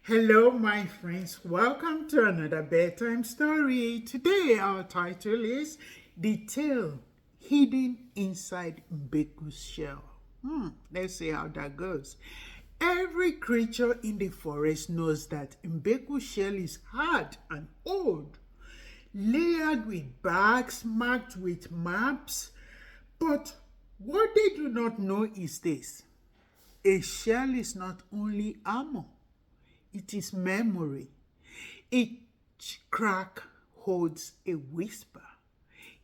Hello, my friends. Welcome to another bedtime story. Today, our title is The Tale Hidden Inside Mbeku's Shell. Let's see how that goes. Every creature in the forest knows that Mbeku's shell is hard and old, layered with bags marked with maps. But what they do not know is this: a shell is not only armor, it is memory. Each crack holds a whisper.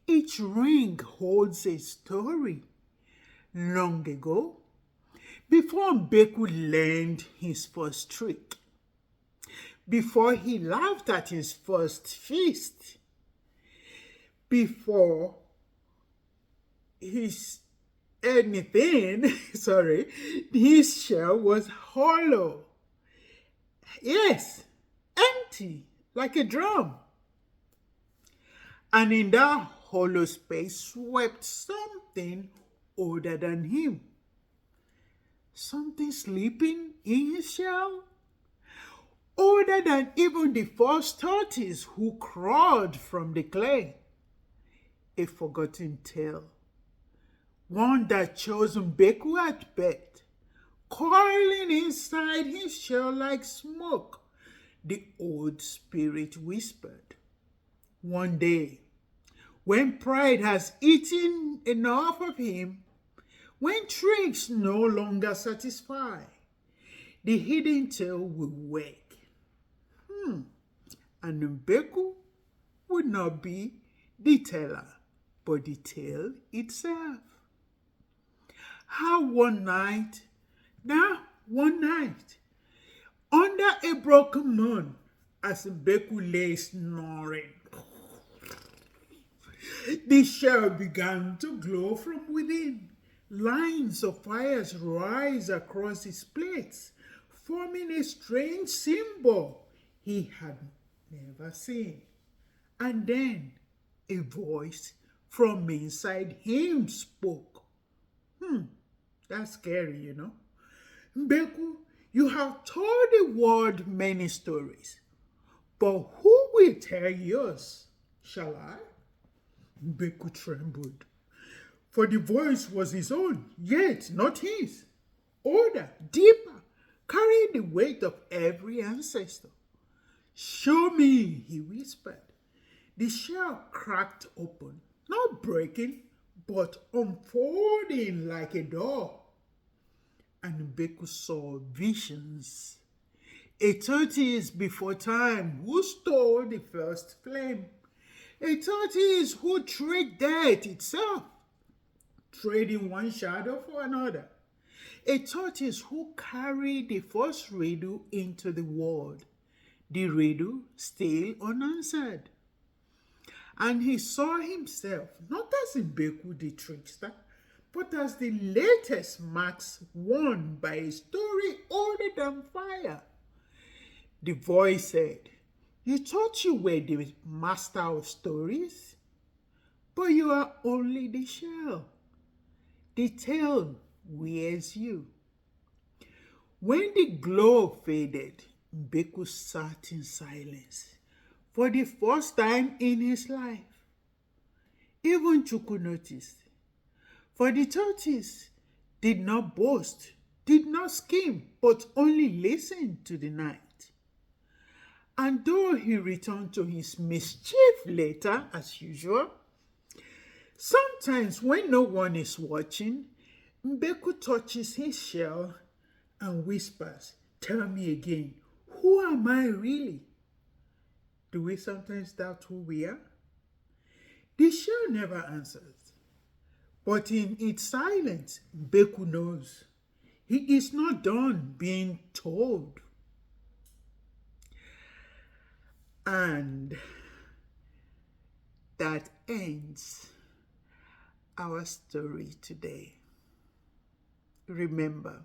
Each ring holds a story. Long ago, before Mbeku learned his first trick, before he laughed at his first feast, before his anything, his shell was hollow. Yes, empty, like a drum. And in that hollow space swept something older than him. Something sleeping in his shell. Older than even the first tortoise who crawled from the clay. A forgotten tale. One that chose Mbeku at bed, coiling inside his shell like smoke, the old spirit whispered. One day, when pride has eaten enough of him, when tricks no longer satisfy, the hidden tale will wake. And Mbeku would not be the teller, but the tale itself. How one night, under a broken moon, as Mbeku lay snoring, the shell began to glow from within. Lines of fires rise across its plates, forming a strange symbol he had never seen. And then a voice from inside him spoke. That's scary, you know. Mbeku, you have told the world many stories, but who will tell yours? Shall I? Mbeku trembled, for the voice was his own, yet not his. Older, deeper, carrying the weight of every ancestor. Show me, he whispered. The shell cracked open, not breaking, but unfolding like a door. And Mbeku saw visions. A tortoise before time who stole the first flame. A tortoise who tricked death itself, trading one shadow for another. A tortoise who carried the first riddle into the world, the riddle still unanswered. And he saw himself not as Mbeku the trickster, but as the latest marks won by a story older than fire. The voice said, "You thought you were the master of stories, but you are only the shell. The tale wears you." When the glow faded, Mbeku sat in silence for the first time in his life. Even Chuku noticed, for the tortoise did not boast, did not scheme, but only listened to the night. And though he returned to his mischief later, as usual, sometimes when no one is watching, Mbeku touches his shell and whispers, "Tell me again, who am I really?" Do we sometimes doubt who we are? The shell never answers. But in its silence, Mbeku knows he is not done being told. And that ends our story today. Remember,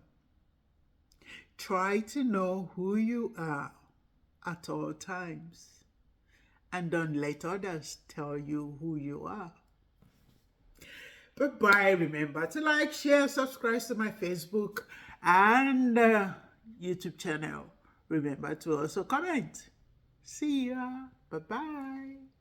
try to know who you are at all times, and don't let others tell you who you are. Bye-bye. Remember to like, share, subscribe to my Facebook and YouTube channel. Remember to also comment. See ya. Bye-bye.